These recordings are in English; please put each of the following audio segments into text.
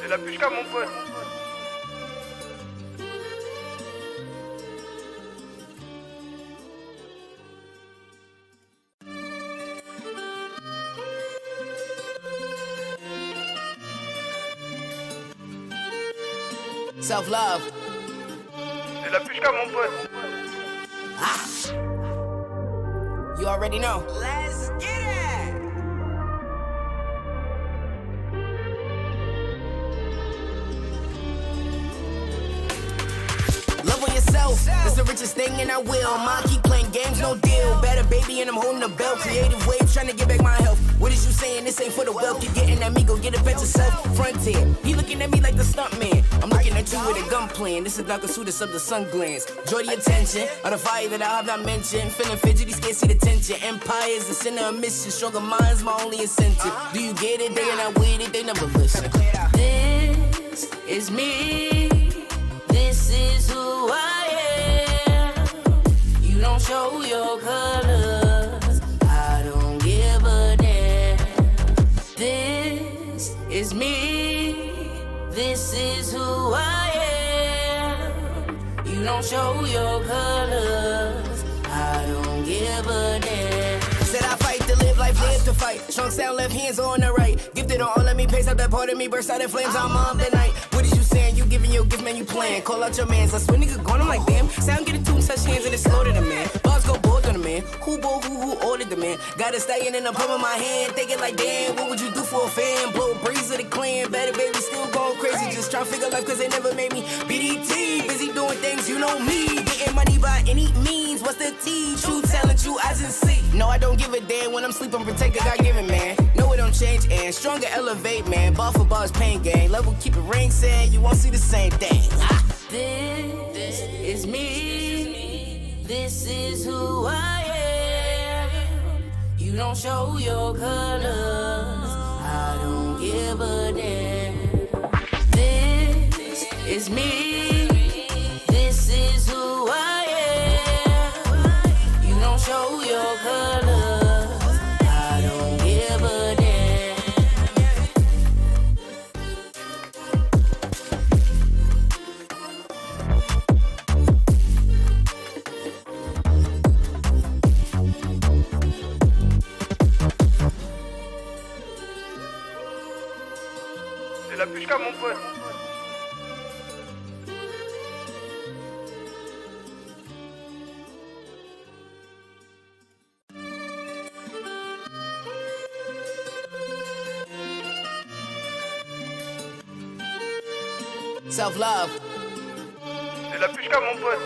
C'est la pushka, mon pote. Self-love. C'est la pushka, mon pote. Ah. You already know. Let's get it. Love on yourself, it's the richest thing and I will. Mom keep playing games, no deal. Better baby and I'm holding the belt. Creative waves, trying to get back my health. What is you saying? This ain't for the wealth. You're getting at me, go get a pet yourself. Frontier, he looking at me like the stunt man. I'm looking at you with a gun plan. This is darker suit, it's up the sun glance. Enjoy the attention on the fire that I have not mentioned. Feeling fidgety, scared see the tension. Empire is the center of mission. Stronger minds, my only incentive. Do you get it? They are not with it, they never listen. This is me. This is who I am. You don't show your colors. I don't give a damn. This is me. This is who I am. You don't show your colors. I don't give a damn. Said I fight to live life, live to fight. Trunks down, left hands on the right. Gifted on all, let me pace out that part of me. Burst out in flames, I'm on the night. What is you saying? You giving your gift, man, you playing. Call out your mans, let's win, nigga gone. I'm like, damn. Sound get a tune, touch hands, and it's slow to the man. Bars go bold on the man. Who ordered the man? Got a stallion in the palm of my hand. Thinking like, damn, what would you do for a fan? Blow breeze of the clan. Better baby, still going crazy. Just trying to figure life, cause they never made me. BDT, busy doing things, you know me. Getting money by any means. What's the T? True talent, true eyes and see. No, I don't give a damn when I'm sleeping, protected, God given, man. No, it don't change, and stronger elevate, man. Bar for bars, pain gang. Level keep it ring saying you won't see the same thing. Ah. This is me. This is who I am. You don't show your colors. I don't give a damn. This is me. This is who I am. You don't show your colors. I don't give a damn. C'est la pushka, mon pote. Self-love. C'est la pushka, mon pote.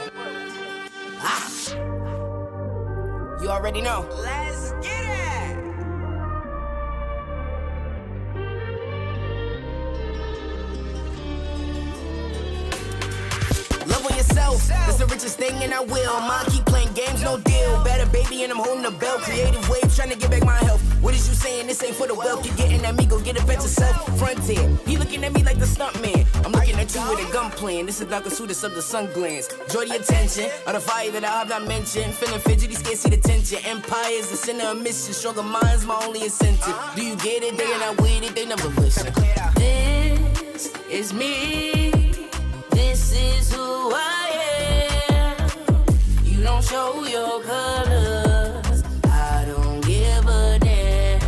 Ah. You already know. Let's get it. Love on yourself, it's the richest thing and I will. Mom keep playing games, no deal. Better baby and I'm holding the belt. Creative waves, trying to get back my health. What is you saying? This ain't for the wealth. You're getting at me, go get a pet yourself. Frontier, he looking at me like the stunt man. I'm looking at you with a gun plan. This is darker suit, it's up the sun glance. Enjoy the attention on the fire that I have not mentioned. Feeling fidgety, scared see the tension. Empire is the center of mission. Stronger minds, my only incentive. Do you get it? They are not with it, they never listen. This is me. This is who I am. You don't show your colors. I don't give a damn.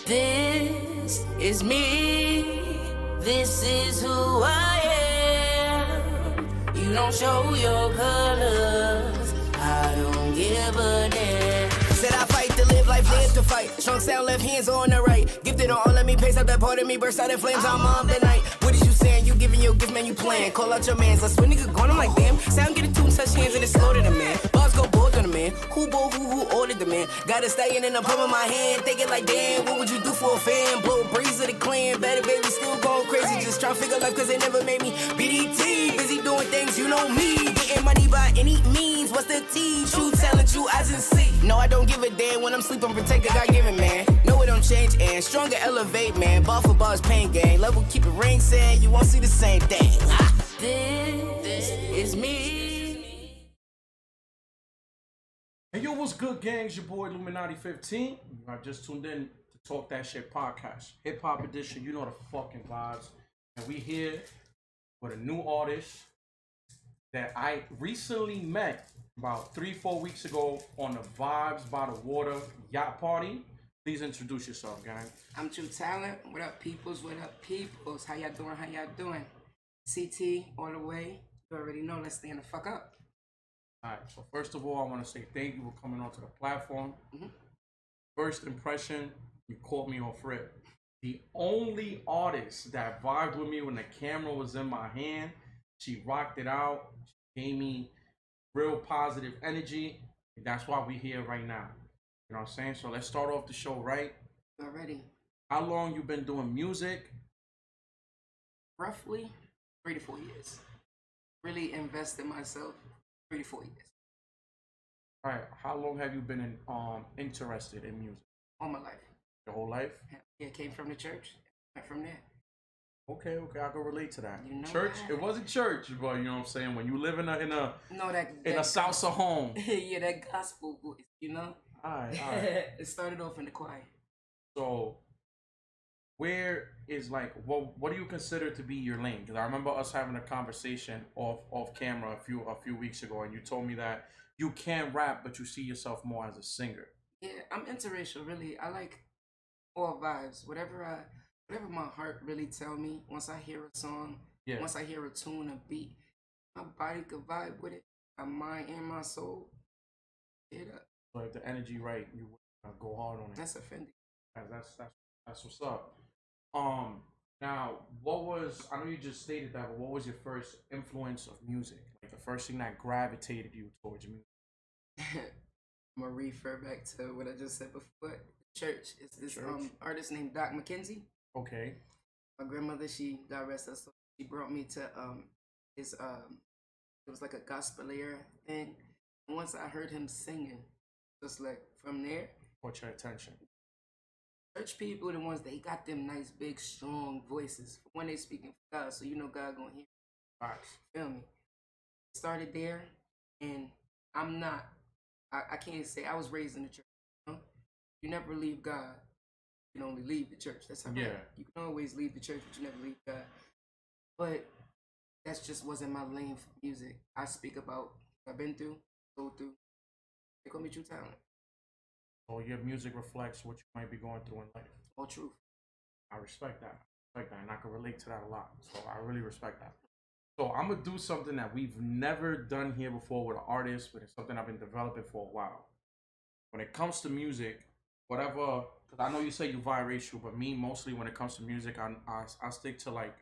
This is me. This is who I am. You don't show your colors. I don't give a damn. Said I fight to live life, live to fight. Trunks down, left hands on the right. Gifted on all, let me pace out that part of me. Burst out in flames, I'm on the night. What is you saying? You giving your gift, man, you playing. Call out your mans, let's win, nigga gone. I'm like, damn. Sound get a tune, touch hands, and it's slow to the man. Bars go bold on the man. Who ordered the man? Got a stallion in the palm of my hand. Thinking like, damn, what would you do for a fan? Blow breeze of the clan. Better baby, still going crazy. Just trying to figure life, cause they never made me. BDT, busy doing things, you know me. Getting money by any means. What's the T? True talent, true eyes and see. No, I don't give a damn when I'm sleeping, protected, God given, man. No, it don't change, and stronger elevate, man. Bar for bars, pain gang. Level keep it ring saying you won't see the same thing. Ah. This is me. Hey yo, what's good, gang? It's your boy Illuminati 15. I just tuned in to Talk That Shit podcast, hip hop edition. You know the fucking vibes. and we here with a new artist that I recently met about 3-4 weeks ago on the Vibes by the Water yacht party. Please introduce yourself, gang. I'm trueTalent. What up, peoples? What up, peoples? How y'all doing? How y'all doing? CT all the way. You already know. Let's stand the fuck up. All right. So first of all, I want to say thank you for coming onto the platform. First impression, you caught me off rip. The only artist that vibed with me when the camera was in my hand, she rocked it out. She gave me real positive energy. And that's why we're here right now. You know what I'm saying? So let's start off the show right. Already. How long you been doing music? Roughly 3 to 4 years. Really invested myself 3 to 4 years. All right. How long have you been interested in music? All my life. Your whole life? Yeah, came from the church. Went from there. Okay, I can relate to that. You know church, that. it wasn't church, but you know what I'm saying? When you live in a No, that salsa home. yeah, that gospel voice, you know? Alright. It started off in the choir. So where is like what do you consider to be your lane? Because I remember us having a conversation off camera a few weeks ago, and you told me that you can rap, but you see yourself more as a singer. Yeah, I'm interracial, really. I like all vibes. Whatever my heart really tell me, once I hear a song, once I hear a tune, a beat, my body could vibe with it, my mind and my soul. It up. So if the energy right, you go hard on it. That's offending. That's what's up. Now I know you just stated that, but what was your first influence of music? Like the first thing that gravitated you towards music? I'm gonna refer back to what I just said before. Church. It's this artist named Doc McKenzie. Okay. My grandmother, she God rest her soul, she brought me to his it was like a gospel era thing. And once I heard him singing, just like from there, Caught your attention. church people, the ones they got them nice big strong voices when they speaking for God, so you know God gonna hear. Facts. Feel me? Started there, and I can't say I was raised in the church. You know? You never leave God. You can only leave the church. That's how. Yeah. You can always leave the church, but you never leave God. But that just wasn't my lane for music. I speak about what I've been through, go through. They call me trueTalent. So your music reflects what you might be going through in life. All truth. I respect that. And I can relate to that a lot. So I really respect that. So I'm gonna do something that we've never done here before with an artist, but it's something I've been developing for a while. When it comes to music, whatever, because I know you say you biracial, but me mostly when it comes to music, I stick to like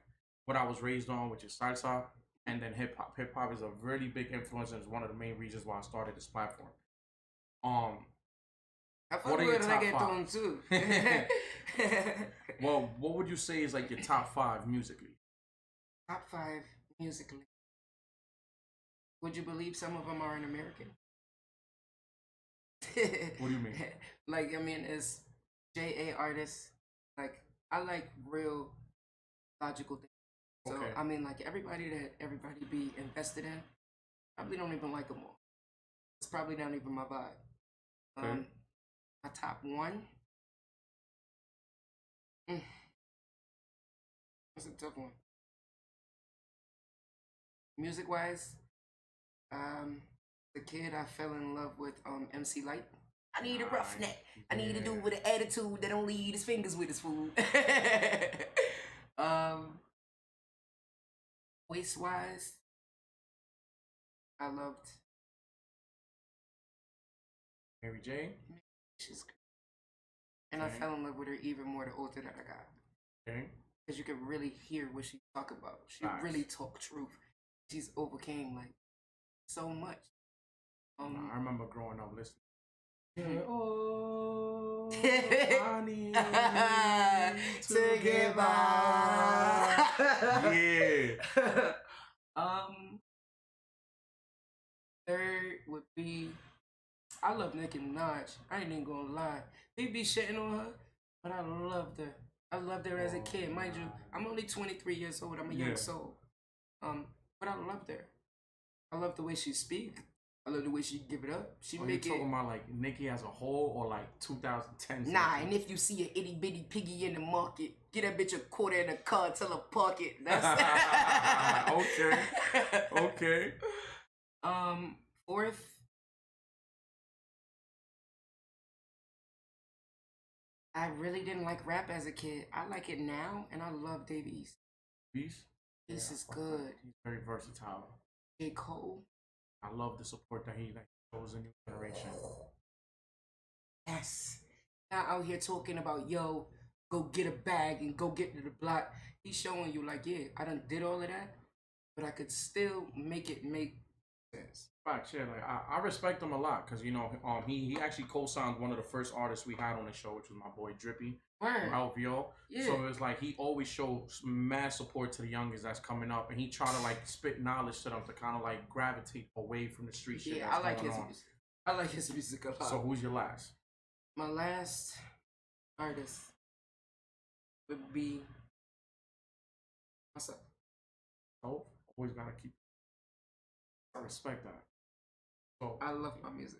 what I was raised on, which is salsa, and then hip hop. Hip hop is a really big influence, and it's one of the main reasons why I started this platform. I fuck with reggaeton too. Well, what would you say is like your top 5 musically? Top 5 musically. Would you believe some of them are in American? What do you mean? Like, I mean, it's JA artists. Like, I like real logical things. So, Okay. I mean, like, everybody that everybody be invested in, probably don't even like them all. It's probably not even my vibe. Okay. My top 1. That's a tough one. Music wise, the kid I fell in love with, MC Light. I need a roughneck. I need a dude with an attitude that don't leave his fingers with his food. Voice wise, I loved Mary J. she's great. And I fell in love with her even more the older that I got. Okay. Because you can really hear what she talk about. She Nice. really talk truth. She's overcame like so much. I remember growing up listening. Mhm. Oh, I need to get by. Yeah. Third would be, I love Nicki Minaj. I ain't even gonna lie. They be shitting on her, but I loved her. I loved her as a kid. Mind you, I'm only 23 years old. I'm a young soul. But I loved her. I love the way she speak. I love the way she give it up. She Are make you it. talking about like Nicki as a whole or like 2010s? Nah, and if you see an itty bitty piggy in the market, get that bitch a quarter in the car, tell her park it. That's okay. Fourth. I really didn't like rap as a kid. I like it now, and I love Dave East. Beast? East is good. He's very versatile. J. Cole. I love the support that he shows a new generation. Yes. Now out here talking about, yo, go get a bag and go get to the block. He's showing you like, yeah, I done did all of that, but I could still make it make sense. Facts, yeah, like I respect him a lot because you know he actually co-signed one of the first artists we had on the show, which was my boy Drippy from LVO. Yeah. So it's like he always shows mad support to the youngest that's coming up, and he try to like spit knowledge to them to kind of like gravitate away from the street shit. Yeah, That's I like going his on. music. I like his music a lot. So who's your last? My last artist would be myself. Oh, always gotta keep. I respect that. So I love my music.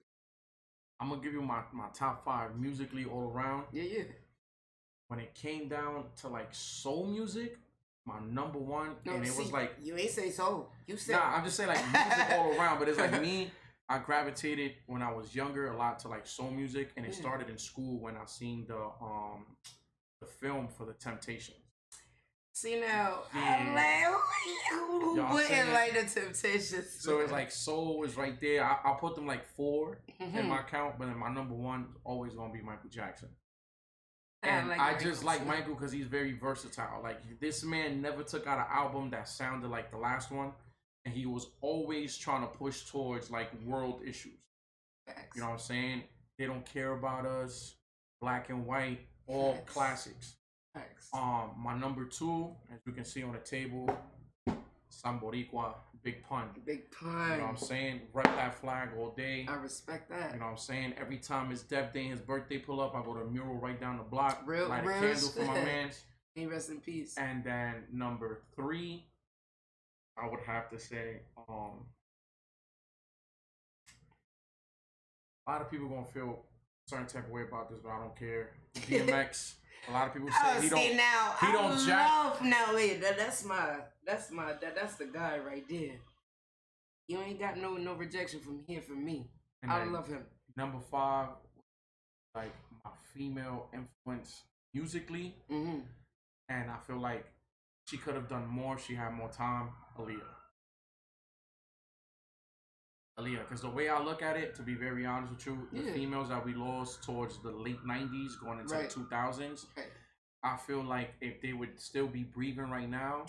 I'm gonna give you my top 5 musically all around. Yeah. When it came down to like soul music, my number one, No, and it was like you ain't say so. You said nah. I'm just saying like music all around, but it's like me. I gravitated when I was younger a lot to like soul music, and it started in school when I seen the film for the Temptations. See now, Yeah. I'm like, who wouldn't like the Temptations? So it's like soul is right there. I'll put them like 4 in my count, but then my number 1 is always gonna be Michael Jackson. And I just like Michael because he's very versatile. Like this man never took out an album that sounded like the last one, and he was always trying to push towards like world issues. Facts. You know what I'm saying? They don't care about us. Black and white, all classics. Facts. My number 2, as you can see on the table, San Boricua, Big Pun. Big Pun. You know what I'm saying? Rep that flag all day. I respect that. You know what I'm saying? Every time it's Dev Day and his birthday pull up, I go to a mural right down the block, Real light a candle for my mans. May rest in peace. And then number 3, I would have to say, a lot of people gonna feel a certain type of way about this, but I don't care. DMX. A lot of people say he don't. Now, he don't jack. Wait, that's the guy right there. You ain't got no rejection from here from me. And I love him. Number 5, like my female influence musically, and I feel like she could have done more. She had more time. Aaliyah, because the way I look at it, to be very honest with you, the females that we lost towards the late 90s, going into the 2000s, I feel like if they would still be breathing right now,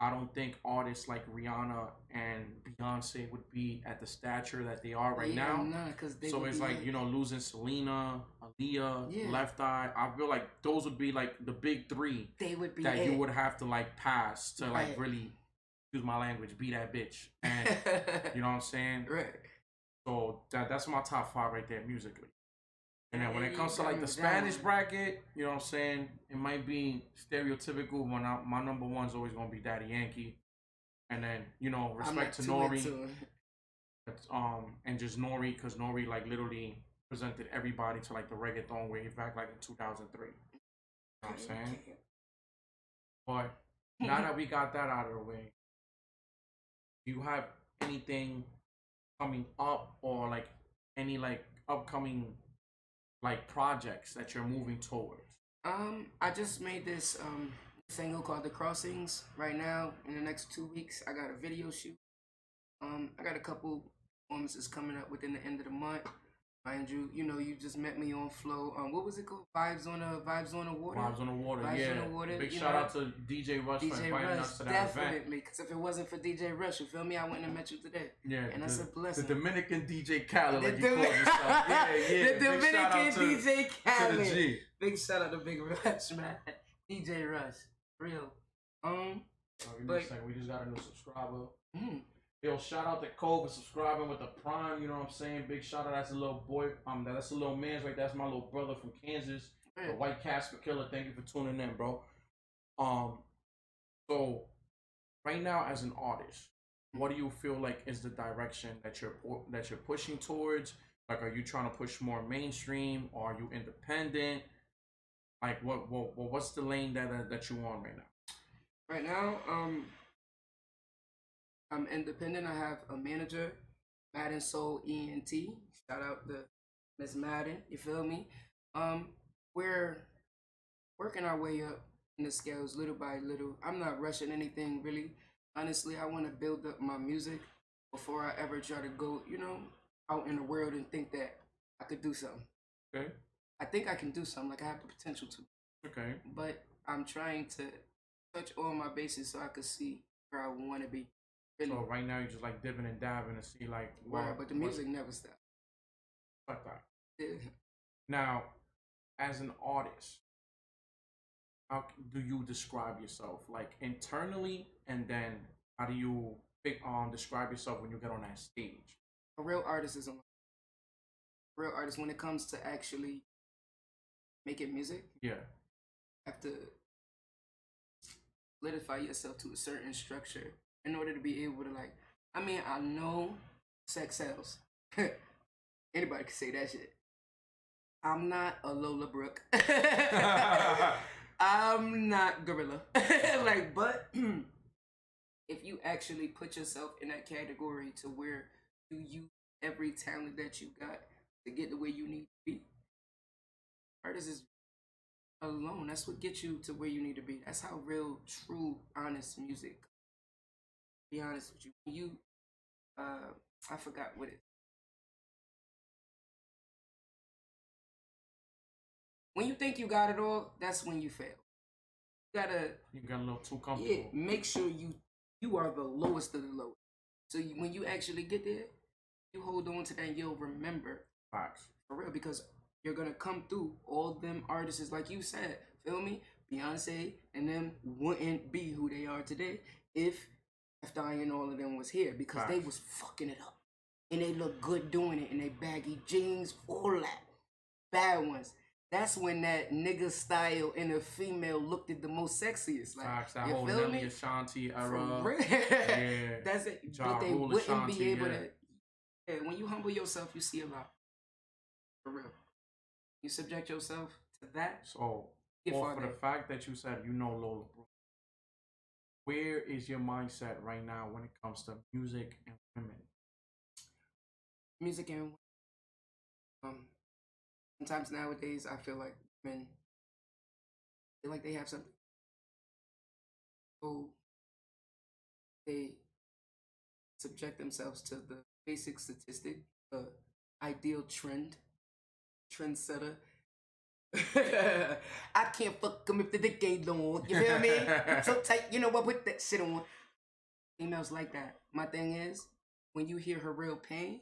I don't think artists like Rihanna and Beyonce would be at the stature that they are right now. So it's like, you know, losing Selena, Aaliyah, Left Eye. I feel like those would be like the big 3 they would be that you would have to like pass to like really, excuse my language, be that bitch. And you know what I'm saying? Right. So that's my top 5 right there musically. And then when it comes to like the Spanish bracket, you know what I'm saying? It might be stereotypical. My number 1 is always gonna be Daddy Yankee. And then, you know, respect to Nori. And just Nori, because Nori like literally presented everybody to like the reggaeton wave back like in 2003. You know what I'm saying? But now that we got that out of the way, do you have anything coming up or like any like upcoming like projects that you're moving towards? I just made this single called The Crossings right now. In the next 2 weeks, I got a video shoot. I got a couple performances coming up within the end of the month. Mind you, you just met me on Flow. What was it called? Vibes on the Water. Vibes on the Water. Vibes on the Water. Big shout out to DJ Rush for inviting us to that definitely, event. Because if it wasn't for DJ Rush, you feel me? I wouldn't have met you today. Yeah, and that's a blessing. The Dominican DJ Khaled, like you call yourself. The Dominican DJ Khaled. To the G. Big shout out to Big Rush, man. DJ Rush, real. We just got a new subscriber. Yo, shout out to Cole for subscribing with the Prime. You know what I'm saying? Big shout out. That's a little boy. That's a little man's right. That's my little brother from Kansas. The White Casper Killer. Thank you for tuning in, bro. So right now as an artist, what do you feel like is the direction that you're pushing towards? Like, are you trying to push more mainstream, or are you independent? Like, what's the lane that you on right now? Right now, I'm independent. I have a manager, Madden Soul ENT. Shout out to Miss Madden. You feel me? We're working our way up in the scales little by little. I'm not rushing anything really. Honestly, I want to build up my music before I ever try to go, out in the world and think that I could do something. Okay. I think I can do something. Like I have the potential to. Okay. But I'm trying to touch all my bases so I could see where I want to be. Really. So right now you're just like dipping and dabbing to see like but the music never stops. Like that. Yeah. Now, as an artist, how do you describe yourself? Like internally, and then how do you describe yourself when you get on that stage? A real artist is a real artist when it comes to actually making music. Yeah. You have to solidify yourself to a certain structure in order to be able to I know sex sells. Anybody can say that shit. I'm not a Lola Brooke. I'm not Gorilla. But if you actually put yourself in that category to where you use every talent that you got to get the way you need to be, artist is alone. That's what gets you to where you need to be. That's how real, true, honest music. Be honest with you. I forgot what it. When you think you got it all, that's when you fail. You got a little too comfortable. Yeah, make sure you are the lowest of the low. So when you actually get there, you hold on to that and you'll remember. Facts. For real, because you're gonna come through all them artists, like you said, feel me? Beyonce and them wouldn't be who they are today if After and all of them was here, because they was fucking it up. And they look good doing it in their baggy jeans, all that. Bad ones. That's when that nigga style in a female looked at the most sexiest. Like, Facts, that you whole feel Nelly me? Ashanti era. Yeah. That's it. Ja But they Rule wouldn't Ashanti, be able yeah. to. Yeah, when you humble yourself, you see a lot. For real. You subject yourself to that. So, for the fact that you said you know Lola Brooke, where is your mindset right now when it comes to music and women? Music and sometimes nowadays I feel like men feel like they have something. So they subject themselves to the basic statistic, the ideal trendsetter. I can't fuck them if the dick ain't long. You feel me? I'm so tight, you know what? Put that shit on. Females like that. My thing is, when you hear her real pain,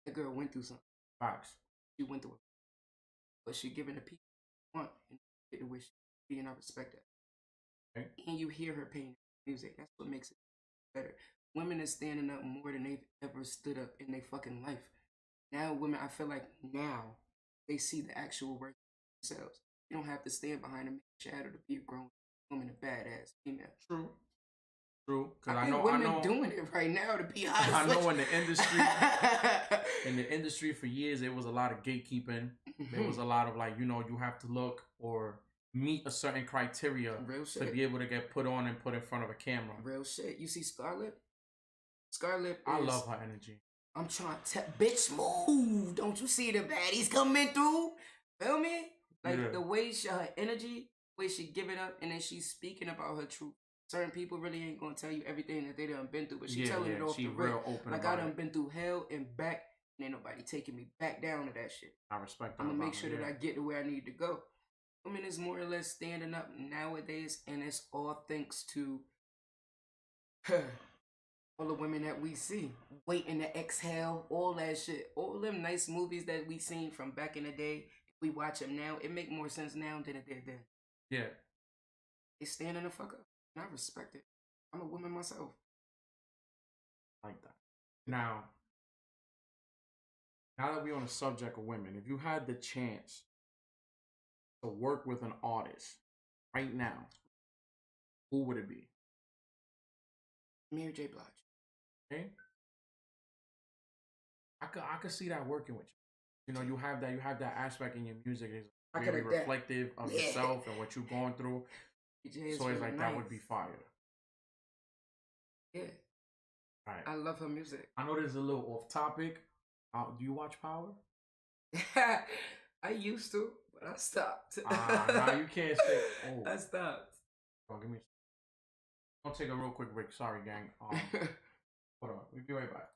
that girl went through something. Facts. She went through it. But she giving the people want and get the wish. And I respect that. Okay. And you hear her pain in music. That's what makes it better. Women are standing up more than they've ever stood up in their fucking life. Now women, I feel like now they see the actual worth of themselves. You don't have to stand behind a shadow to be a grown woman, a badass female. True. Because I know women doing it right now, to be honest. I know in the industry for years, there was a lot of gatekeeping. There was a lot of you have to look or meet a certain criteria to be able to get put on and put in front of a camera. Real shit. You see Scarlett? I love her energy. I'm trying to bitch move. Don't you see the baddies coming through? Feel me? The way her energy, the way she give it up, and then she's speaking about her truth. Certain people really ain't gonna tell you everything that they done been through, but she telling it off the rip. Like I done been through hell and back, and ain't nobody taking me back down to that shit. I respect that. I'm gonna make sure that I get to where I need to go. Women is more or less standing up nowadays, and it's all thanks to all the women that we see. Waiting to exhale, all that shit. All them nice movies that we seen from back in the day, if we watch them now, it make more sense now than it did then. Yeah. They standing the fuck up. And I respect it. I'm a woman myself. Like that. Now that we're on the subject of women, if you had the chance to work with an artist right now, who would it be? Mary J. Blige. Okay. I could see that working with you. You know, you have that aspect in your music. It's very reflective of yourself and what you're going through. So it's like that would be fire. Yeah. All right. I love her music. I know this is a little off topic. Do you watch Power? I used to, but I stopped. Now you can't say. Oh. I stopped. Oh, give me. I'll take a real quick break. Sorry, gang. Hold on. We'll be right back.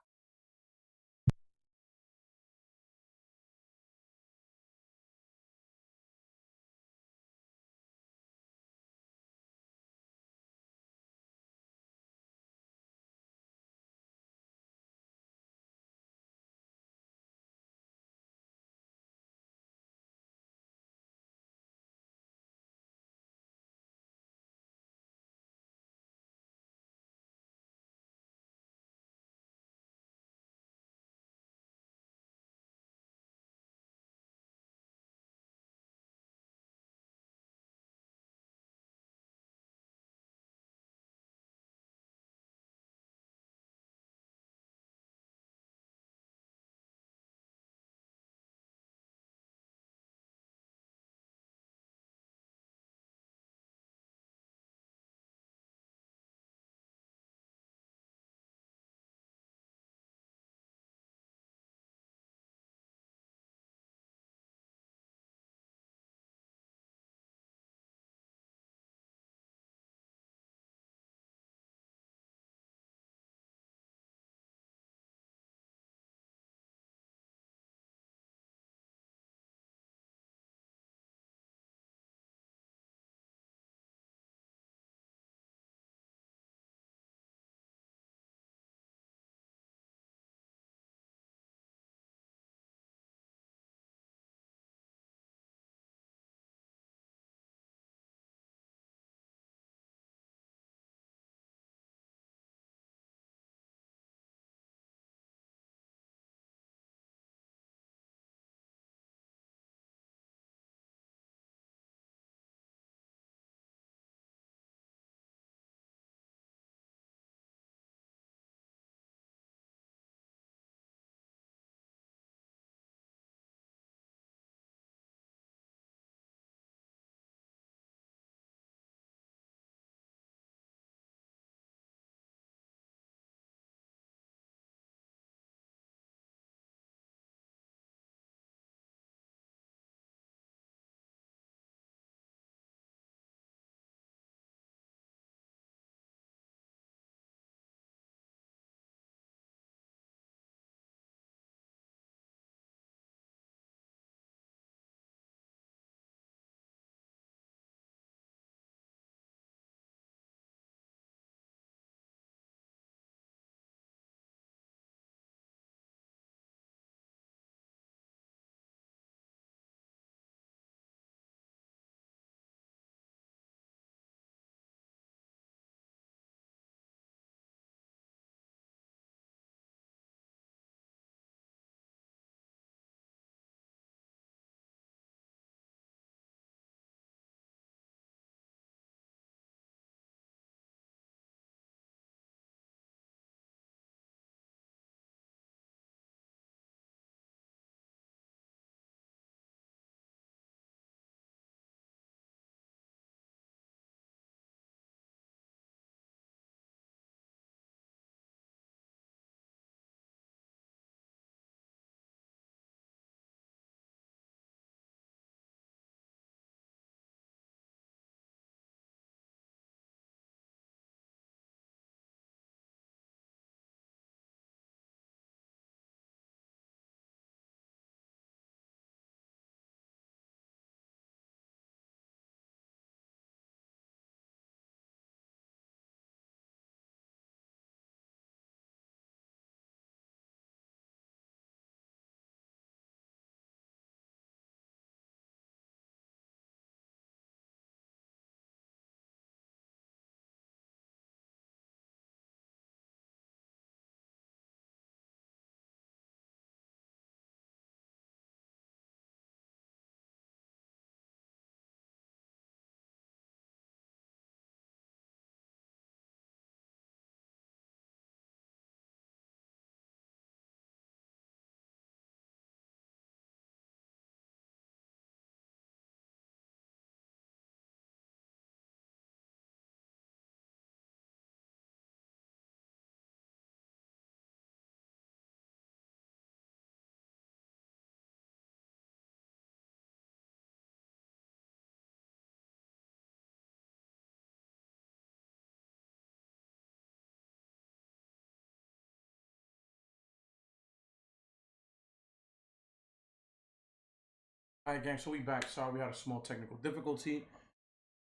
All right, gang. So we back. Sorry, we had a small technical difficulty.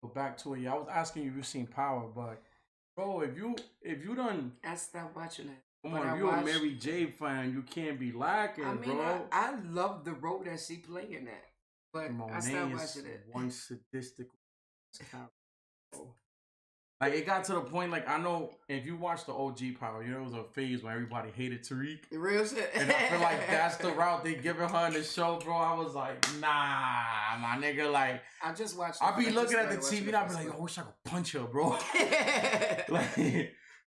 But back to it. Yeah, I was asking you if you've seen Power, but bro, if you done, I stopped watching it. come on, if you're a Mary J fan, you can't be lacking, I mean, bro. I love the role that she played in that, but Monet I stopped is watching it. one sadistic character. Like it got to the point, like I know if you watch the OG Power, you know it was a phase when everybody hated Tariq. The real shit. And I feel like that's the route they giving her in the show, bro. I was like, nah, my nigga. Like I just watched. I be looking at the TV and I be like, I wish I could punch her, bro.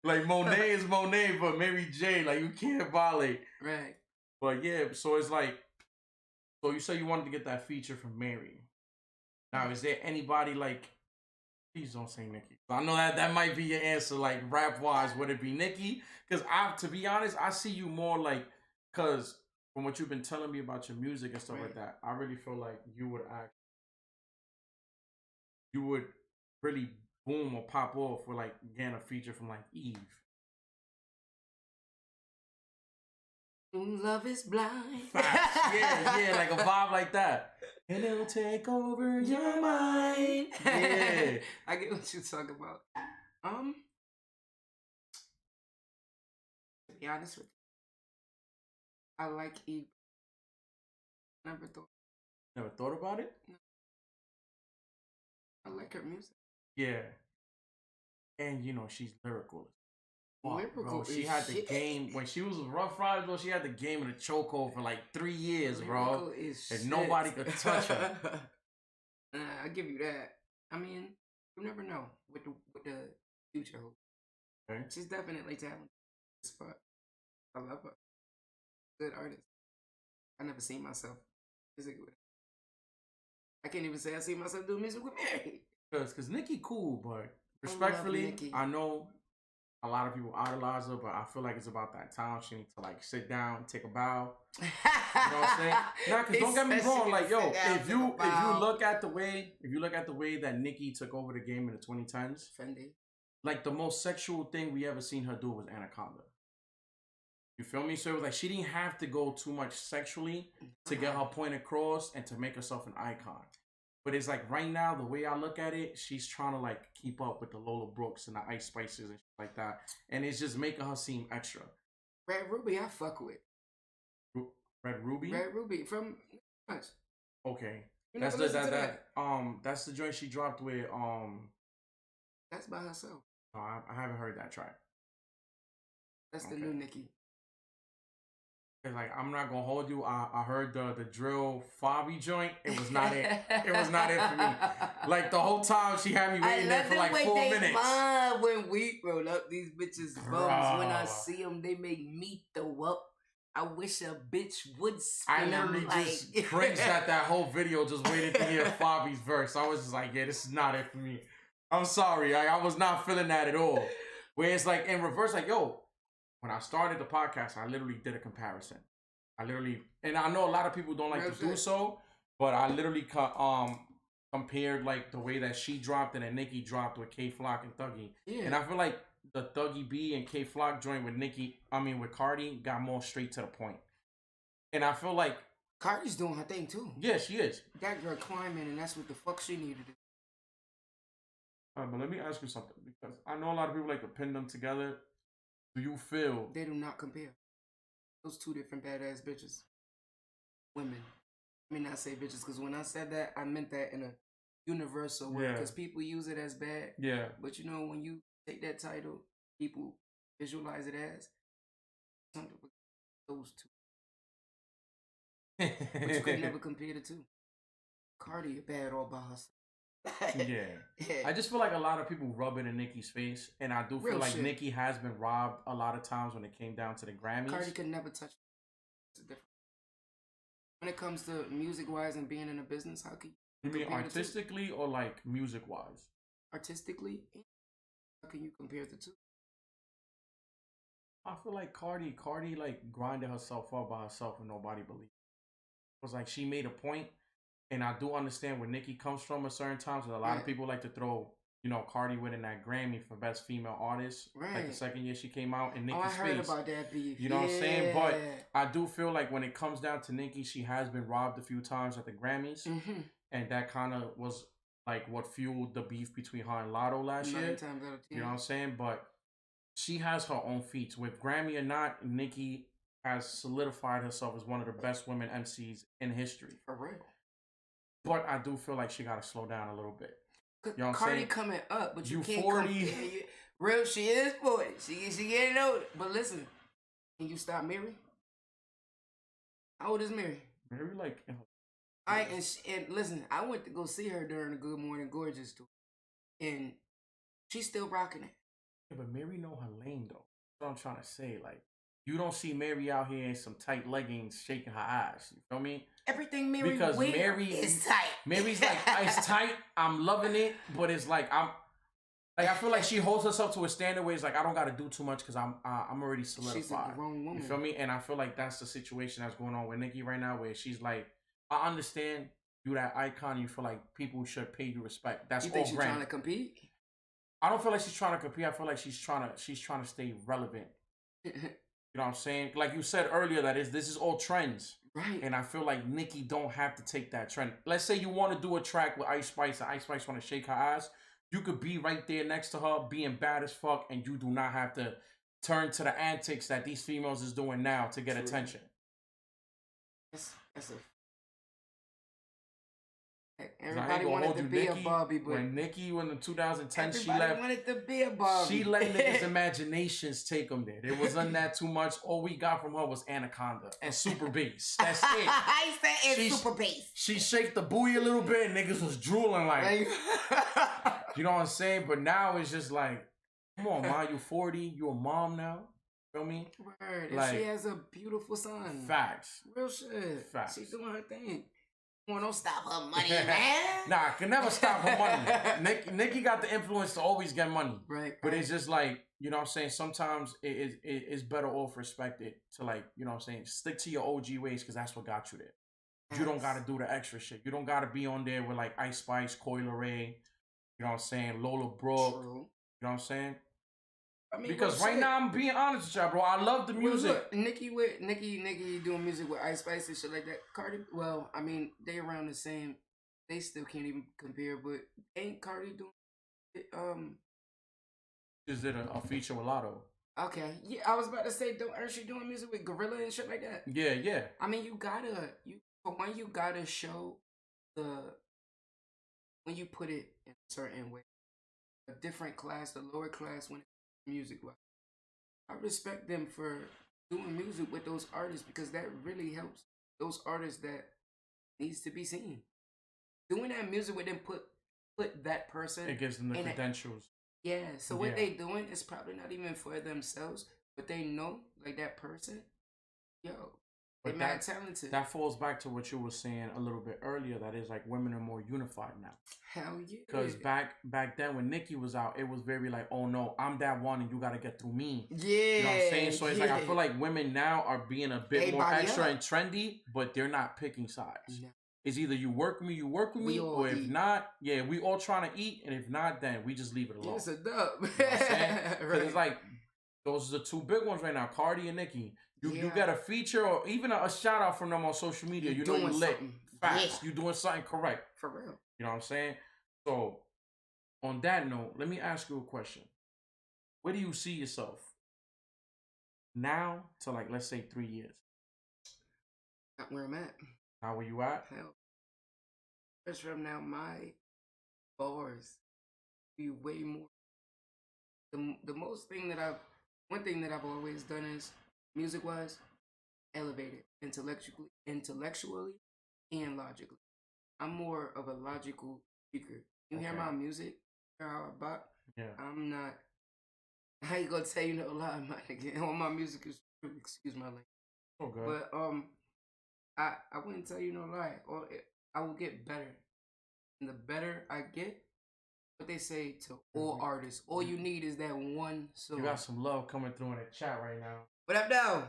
like Monet is Monet, but Mary J, like you can't violate. Right. But yeah, so it's like, so you say you wanted to get that feature from Mary. Now, is there anybody like? Please don't say Nicki. I know that might be your answer. Like rap wise, would it be Nicki? Because to be honest, I see you more like, because from what you've been telling me about your music and stuff like that, I really feel like you would really boom or pop off with like getting a feature from like Eve. Love is blind. Facts. Yeah, like a vibe like that. And it'll take over your mind. Yeah. I get what you talk about. To be honest with you, I like Eve. Never thought about it? No. I like her music. Yeah. And you know, she's lyrical. Lyrical. Bro, she had the game when she was Rough Riders, bro. She had the game in a chokehold for like 3 years, bro. And nobody could touch her. I give you that. I mean, you never know what the future holds. Okay. She's definitely talented, but I love her. Good artist. I never seen myself music with her. I can't even say I see myself doing music with Mary. Cause Nicki cool, but respectfully, I know a lot of people idolize her, but I feel like it's about that time. She needs to like sit down, take a bow. You know what I'm saying? Nah, cause don't get me wrong. Like yo, if you look at the way that Nicki took over the game in the 2010s, Fendi. Like the most sexual thing we ever seen her do was Anaconda. You feel me? So it was like she didn't have to go too much sexually to get her point across and to make herself an icon. But it's like right now, the way I look at it, she's trying to like keep up with the Lola Brooks and the Ice Spices and shit like that. And it's just making her seem extra. Red Ruby, I fuck with. Red Ruby? Red Ruby from Okay. You That's never listened to that's the joint she dropped with That's by herself. No, I haven't heard that track. That's the new Nicki. Like I'm not gonna hold you. I heard the drill Fabi joint. It was not it. It was not it for me. Like the whole time she had me waiting there for like 4 minutes. When we roll up these bitches' bums, when I see them, they make me throw up. I wish a bitch would spin. I literally just cringed at that whole video, just waiting to hear Fabi's verse. I was just like, yeah, this is not it for me. I'm sorry, I was not feeling that at all. Where it's like in reverse, like yo. When I started the podcast, I literally did a comparison. And I know a lot of people don't like to do so, but I literally compared like the way that she dropped and then Nicki dropped with K Flock and Thuggy. Yeah. And I feel like the Thuggy B and K Flock joint with Cardi got more straight to the point. And I feel like Cardi's doing her thing too. Yeah, she is. That girl climbing, and that's what the fuck she needed to do. But let me ask you something, because I know a lot of people like to pin them together. Do you feel they do not compare? Those two different badass bitches. Women. I mean, not say bitches, because when I said that, I meant that in a universal way. Because people use it as bad. Yeah. But you know, when you take that title, people visualize it as something with those two. But you could never compare the two. Cardi bad all by herself. Yeah. I just feel like a lot of people rub it in Nicki's face, and I do feel like Nicki has been robbed a lot of times when it came down to the Grammys. Cardi could never touch it. It's different. When it comes to music-wise and being in a business, how can you mean artistically or like music-wise? Artistically, how can you compare the two? I feel like Cardi like grinded herself up by herself and nobody believed. It was like she made a point. And I do understand where Nicki comes from at certain times, and a lot of people like to throw, you know, Cardi winning that Grammy for Best Female Artist. Right. Like the second year she came out, and Nicki's I heard face. about that beef. You know what I'm saying? But I do feel like when it comes down to Nicki, she has been robbed a few times at the Grammys. Mm-hmm. And that kind of was like what fueled the beef between her and Lotto last year. Times out of 10. You know what I'm saying? But she has her own feats. With Grammy or not, Nicki has solidified herself as one of the best women MCs in history. For real. But I do feel like she got to slow down a little bit. You know what I'm Cardi saying? coming up, but you can't 40. Real, she is 40. She getting older. But listen, can you stop Mary? How old is Mary? Mary, like... And listen, I went to go see her during the Good Morning Gorgeous tour. And she's still rocking it. Yeah, but Mary know her lane, though. That's what I'm trying to say. Like, you don't see Mary out here in some tight leggings shaking her ass. You feel me? Everything Mary because Mary is tight. Mary's like, it's tight. I'm loving it, but it's like I feel like she holds herself to a standard where it's like I don't got to do too much because I'm already solidified. She's a grown woman. You feel me? And I feel like that's the situation that's going on with Nicki right now, where she's like, I understand you that icon. You feel like people should pay you respect. That's you think all she's trying to compete? I don't feel like she's trying to compete. I feel like she's trying to stay relevant. You know what I'm saying? Like you said earlier, this is all trends. Right. And I feel like Nicki don't have to take that trend. Let's say you want to do a track with Ice Spice and Ice Spice want to shake her ass. You could be right there next to her, being bad as fuck, and you do not have to turn to the antics that these females is doing now to get attention. That's a... Everybody wanted to be a Barbie, but when Nicki, when in 2010, she wanted to be a Barbie. She let niggas' imaginations take them there. There wasn't that too much. All we got from her was Anaconda and Super Bass. That's it. I said Super Bass. She shaked the booty a little bit, and niggas was drooling like, you know what I'm saying? But now it's just like, come on, ma, you 40, you a mom now. Feel me? Word. Like, and she has a beautiful son. Facts. Real shit. Facts. She's doing her thing. Well, don't stop her money, man. Nah, I can never stop her money. Nicki got the influence to always get money. Right. But it's just like, you know what I'm saying? Sometimes it's better off respected to, like, you know what I'm saying? Stick to your OG ways because that's what got you there. Yes. You don't got to do the extra shit. You don't got to be on there with, like, Ice Spice, Coi Leray, you know what I'm saying? Lola Brooke. True. You know what I'm saying? I mean, because right now, I'm being honest with y'all, bro. I love the music. Look, Nicki doing music with Ice Spice and shit like that. Cardi, well, I mean, they around the same. They still can't even compare, but ain't Cardi doing it? Just did a feature with Lotto. Okay, yeah, I was about to say, aren't she doing music with Gorilla and shit like that? Yeah, yeah. I mean, you gotta show when you put it in a certain way, a different class, the lower class when music wise. I respect them for doing music with those artists because that really helps those artists that needs to be seen. Doing that music with them put that person. It gives them the credentials. So what they doing is probably not even for themselves, but they know like that person, they're mad talented. That falls back to what you were saying a little bit earlier. That is like women are more unified now. Hell yeah. Because back then when Nicki was out, it was very like, oh no, I'm that one and you gotta get through me. Yeah. You know what I'm saying? So it's like I feel like women now are being a bit more extra and trendy, but they're not picking sides. No. It's either you work with me, or if not, we all trying to eat, and if not, then we just leave it alone. It's a dub. You know what I'm saying? Because it's like those are the two big ones right now, Cardi and Nicki. You get a feature or even a shout out from them on social media. You know you lit. Facts. You doing something correct. For real. You know what I'm saying? So, on that note, let me ask you a question. Where do you see yourself now to, like, let's say 3 years? Not where I'm at. Not where you at? Hell. Just from now, my bars be way more. One thing that I've always done is, music-wise, elevated intellectually and logically. I'm more of a logical speaker. You hear my music, how I bop? Yeah. I'm not. I ain't gonna tell you no lie, my nigga. All my music is true. Excuse my language. Okay. But I wouldn't tell you no lie. I will get better, and the better I get, what they say to all artists, all you need is that one song. You got some love coming through in the chat right now. What up, though?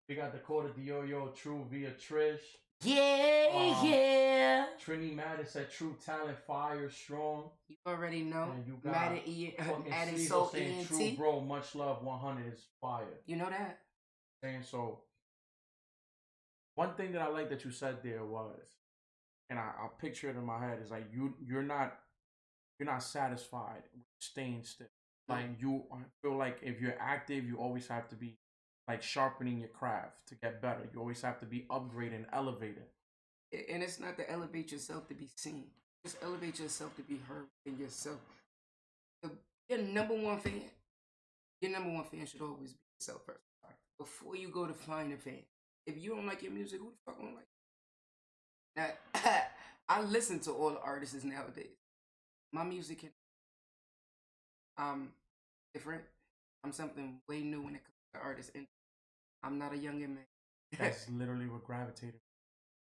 We got Dakota Dioyo, True via Trish. Yeah. Trini Madden said True Talent, fire, strong. You already know. And you got Madden fucking adding Cecil Soul saying ENT. True Bro, much love, 100 is fire. You know that? And so, one thing that I like that you said there was, and I picture it in my head, is like you're not satisfied with staying still. Like I feel like if you're active, you always have to be like sharpening your craft to get better. You always have to be upgrading, elevating. And it's not to elevate yourself to be seen. Just elevate yourself to be heard in yourself. Your number one fan. Your number one fan should always be yourself first. Before you go to find a fan. If you don't like your music, who the fuck don't like it? Now, I listen to all the artists nowadays. My music can different. I'm something way new when it comes to artists, and I'm not a youngin' man. That's literally what gravitated.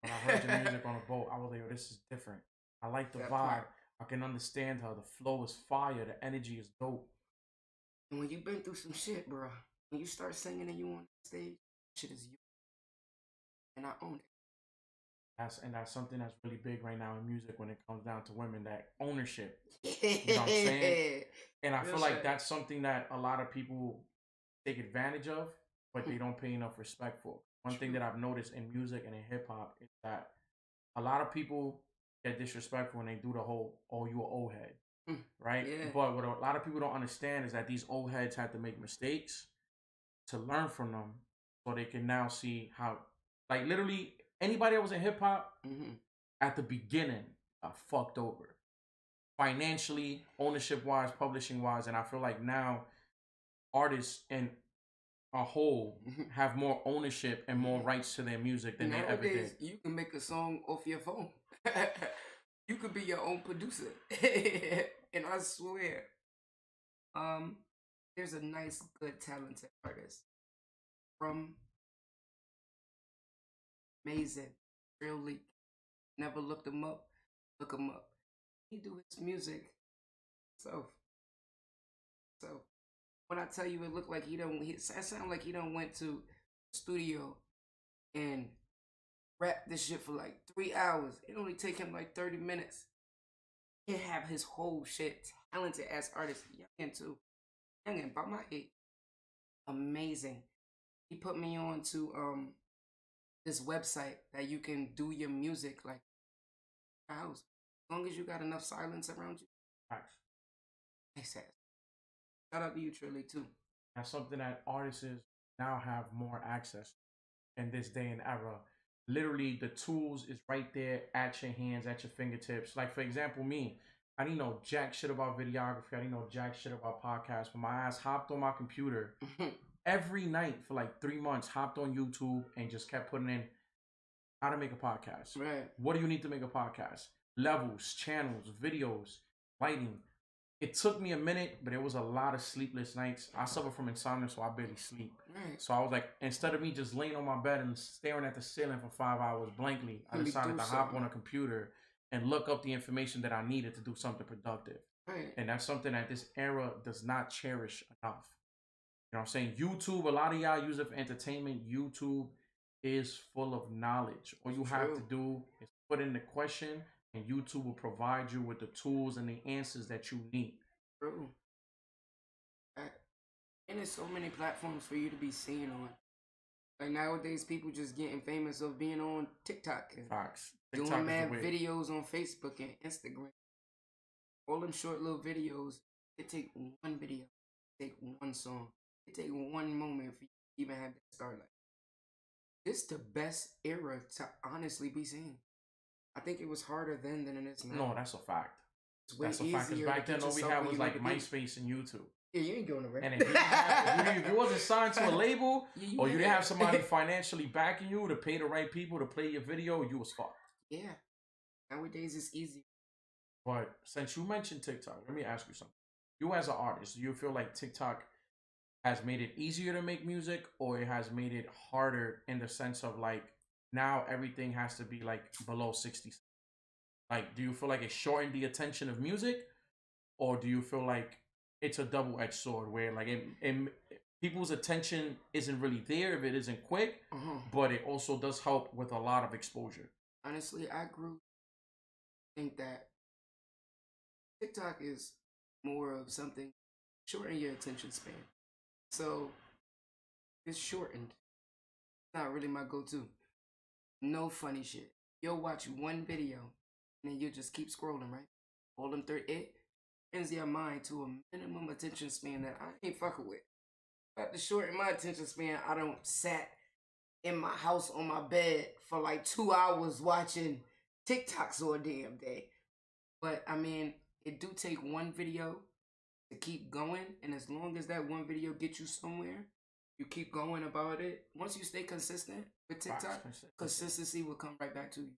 When I heard your music on a boat, I was like, "Yo, this is different. I like the vibe. I can understand her. The flow is fire. The energy is dope." And when you've been through some shit, bro, when you start singing and you on stage, shit is you. And I own it. That's something that's really big right now in music when it comes down to women, that ownership. You know what I'm saying? And I feel like that's something that a lot of people take advantage of, but they don't pay enough respect for. One thing that I've noticed in music and in hip hop is that a lot of people get disrespectful when they do the whole, "Oh, you an old head," right? Yeah. But what a lot of people don't understand is that these old heads had to make mistakes to learn from them, so they can now see how, like, literally anybody that was in hip hop at the beginning got fucked over financially, ownership wise, publishing wise, and I feel like now artists in a whole have more ownership and more rights to their music than nowadays, they ever did. You can make a song off your phone. You could be your own producer. And I swear, there's a nice, good, talented artist from amazing, real leak. Never looked him up. Look him up. He do his music. So when I tell you it looked like it sound like he done went to the studio and rap this shit for like 3 hours. It only take him like 30 minutes. He have his whole shit. Talented ass artist. Youngin too. Youngin by my age. Amazing. He put me on to this website that you can do your music like house. As long as you got enough silence around you. Facts. Nice ass. Shout out to you, Trilly, too. That's something that artists now have more access in this day and era. Literally, the tools is right there at your hands, at your fingertips. Like, for example, me, I didn't know jack shit about videography. I didn't know jack shit about podcasts. But my ass hopped on my computer every night for like 3 months, hopped on YouTube and just kept putting in how to make a podcast. Right. What do you need to make a podcast? Levels, channels, videos, lighting. It took me a minute, but it was a lot of sleepless nights. I suffer from insomnia, so I barely sleep. Right. So I was like, instead of me just laying on my bed and staring at the ceiling for 5 hours blankly, I decided to hop on a computer and look up the information that I needed to do something productive. Right. And that's something that this era does not cherish enough. You know what I'm saying? YouTube, a lot of y'all use it for entertainment. YouTube is full of knowledge. All you have to do is put in the question, and YouTube will provide you with the tools and the answers that you need. True. And there's so many platforms for you to be seen on. Like nowadays, people just getting famous of being on TikTok and Facts. doing mad videos on Facebook and Instagram. All them short little videos, it take one video, take one song, it take one moment for you to even have that start. Like, this the best era to honestly be seen. I think it was harder then than it is now. No, that's a fact. It's way that's a fact. Because back then, all we had was like MySpace and YouTube. Yeah, you ain't going nowhere. And if you wasn't signed to a label, or you didn't have somebody financially backing you to pay the right people to play your video, you was fucked. Yeah. Nowadays, it's easy. But since you mentioned TikTok, let me ask you something. You as an artist, do you feel like TikTok has made it easier to make music, or it has made it harder in the sense of like, now everything has to be like below 60? Like, do you feel like it shortened the attention of music, or do you feel like it's a double-edged sword where like people's attention isn't really there if it isn't quick, but it also does help with a lot of exposure. Honestly, I think that TikTok is more of something shorten your attention span. So it's shortened. Not really my go-to. No funny shit. You'll watch one video and then you just keep scrolling, right? All them it ends your mind to a minimum attention span that I ain't fucking with. But to shorten my attention span, I don't sat in my house on my bed for like 2 hours watching TikToks all damn day. But I mean, it do take one video to keep going, and as long as that one video gets you somewhere, you keep going about it. Once you stay consistent with TikTok, consistency will come right back to you.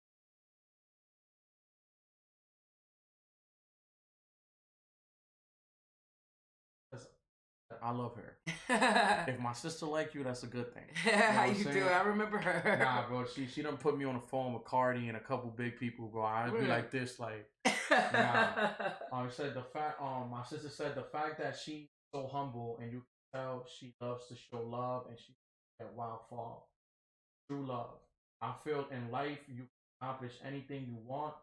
I love her. If my sister like you, that's a good thing. How you do? I remember her. Nah, bro. She done put me on the phone with Cardi and a couple big people, bro. I'd be like this, like. Nah. Said the fact. My sister said the fact that she's so humble and you can tell she loves to show love and she that wild fall. True love. I feel in life you can accomplish anything you want.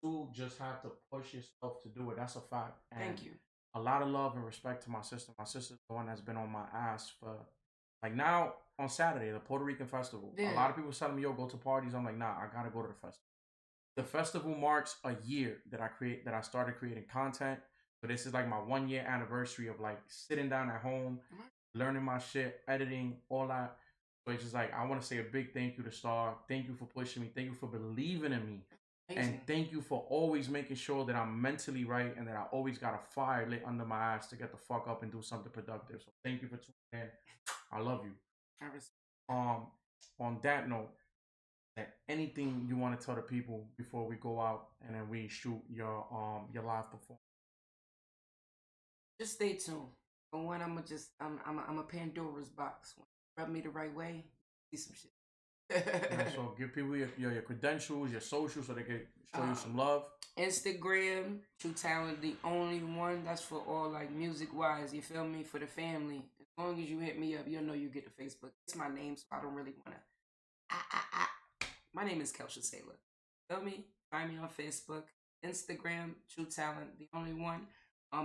You just have to push yourself to do it. That's a fact. And thank you. A lot of love and respect to my sister. My sister's the one that's been on my ass for, like, now on Saturday, the Puerto Rican festival. Yeah. A lot of people telling me, yo, go to parties. I'm like, nah, I gotta go to the festival. The festival marks a year that I started creating content. So this is like my 1 year anniversary of like sitting down at home, learning my shit, editing, all that. So it's just like, I want to say a big thank you to Star. Thank you for pushing me. Thank you for believing in me. And thank you for always making sure that I'm mentally right and that I always got a fire lit under my ass to get the fuck up and do something productive. So thank you for tuning in. I love you. On that note, anything you want to tell the people before we go out and then we shoot your live performance? Just stay tuned. But when I'm a Pandora's box. When you rub me the right way, see some shit. So give people your credentials, your socials, so they can show you some love. Instagram, trueTalent, the only one. That's for all like music wise. You feel me? For the family. As long as you hit me up, you'll know you get the Facebook. It's my name, so I don't really wanna. My name is Kelsha Saylor. Feel me? Find me on Facebook, Instagram, trueTalent, the only one.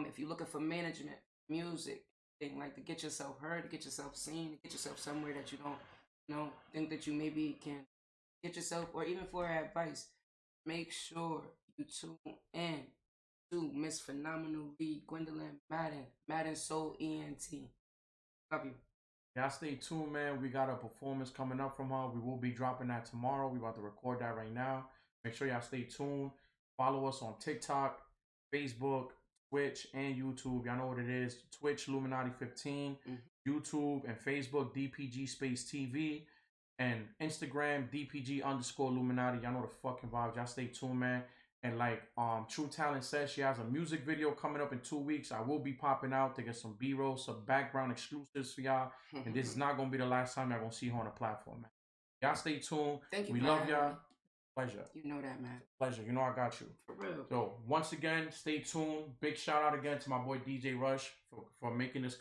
If you're looking for management, music, thing like to get yourself heard, to get yourself seen, to get yourself somewhere that you don't. Think that you maybe can get yourself, or even for advice, make sure you tune in to Miss Phenomenal Lee Gwendolyn Madden Soul ENT. Love you. Y'all stay tuned, man. We got a performance coming up from her. We will be dropping that tomorrow. We about to record that right now. Make sure y'all stay tuned. Follow us on TikTok, Facebook, Twitch, and YouTube. Y'all know what it is. Twitch, Illuminati 15. YouTube and Facebook, DPG space TV, and Instagram, DPG _ Illuminati. Y'all know the fucking vibes. Y'all stay tuned, man. And like trueTalent says, she has a music video coming up in 2 weeks. I will be popping out to get some B-roll, some background exclusives for y'all. And this is not gonna be the last time y'all gonna see her on the platform, man. Y'all stay tuned. Thank you. We love y'all. Pleasure. You know that, man. Pleasure. You know I got you. For real. So once again, stay tuned. Big shout out again to my boy DJ Rush for making this